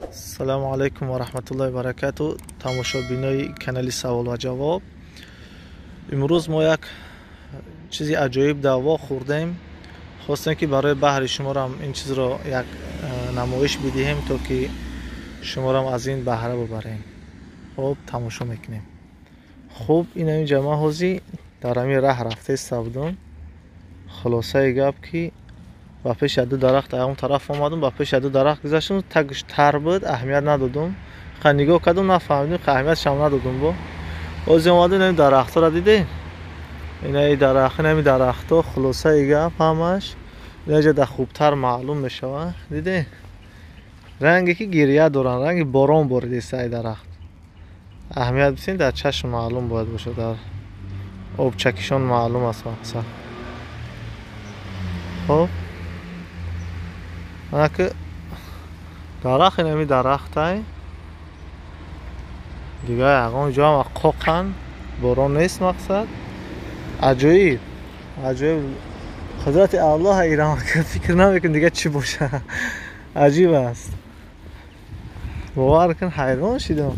السلام علیکم و رحمت الله و برکاته. تماشابینای کانال سوال و جواب. امروز ما یک چیزی عجایب دعوا خوردیم. خواستیم که برای بحر شما هم این چیز را یک نمایش بدهیم تا که شما هم از این بهره ببرین. خب تماشا میکنیم. خب این جماعه هازی در همین راه رفته استودم. خلاصه گپ که با پیش دو درخت اون طرف اومدم، با پیش دو درخت گذاشتم، تگش تر بود، اهمیت ندادم. خب نگاه کردم نفهمیدم، اهمیتش هم ندادم. با از اومدم این درخت‌ها را دیدین؟ این درخت‌ها خلاصه گپ همش اینجا در خوبتر معلوم میشه. دیدین؟ رنگی که گریه دارن، رنگ باران بارید سای درخت. اهمیت بسین در چشم معلوم باید باشه، در آب چکشان معلوم است مثلا. خب که درخت نمی درخت های دیگه اقام جا هم قاقن باران نیست مقصد. عجایب قدرت الله ایران که فکر نمیکن دیگه چی باشه. عجیب است، باور کن حیران شدم.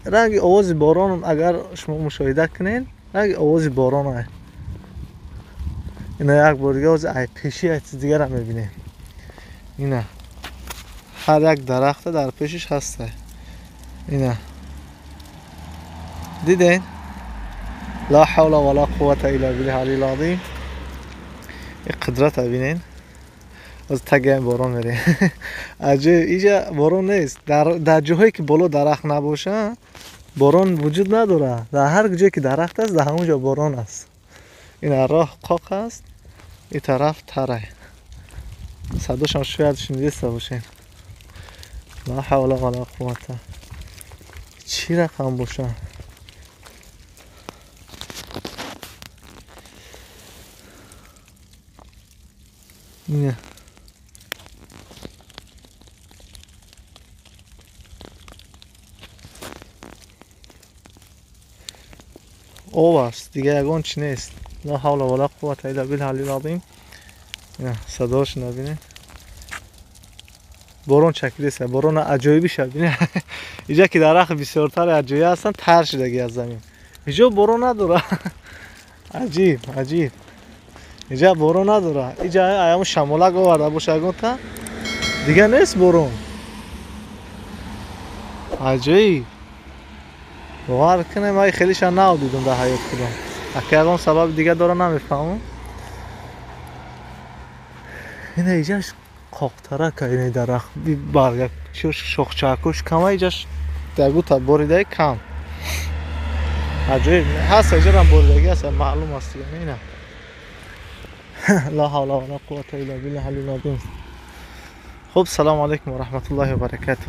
رنگ آواز باران اگر شما مشاهده کنین، رنگ آواز باران های اینا یک بار دیگه از پیشی های دیگه را میبینیم. اینا هر یک درخت در پیشش هسته. اینا دیدین؟ لا حول ولا قوة الا بالله العلی العظیم. این قدرت ببینین، از تگه باران میره. عجیب، اینجا باران نیست. در جاهایی که بالا درخت نباشه باران وجود نداره. در هر جایی که درخت است در همونجا باران است. این راه قاق است، این طرف تره. صداش هم شاید شنیده باشین. لا حول ولا قوة. چی رقم باشه؟ اینه آب است دیگه، یگان چی نیست. لا حول ولا قوة الا بالله العلی العظیم. صداش نبینه. باران چکیده است، باران عجایبی شد. اینجا که درخت بسیارتر عجایب هستن تر شدگی از زمین. اینجا باران نداره. عجیب. اینجا باران نداره. اینجا ایام شمالک آورده باشه اگه تا دیگه نیست باران. عجیب. باور کنم من خیلیش نادیدم در حیات خودم. اگه سبب دیگه داره نمیفهمم. این اینجاش قاقتره که این درخت برگ شاخ چکش کم اینجاش دگو تا بریده کم. عجیب هست، اینجا هم بریدگی هست معلوم است. اینه لا حول ولا قوة الا بالله العلی العظیم. خب سلام علیکم و رحمت الله و برکاته.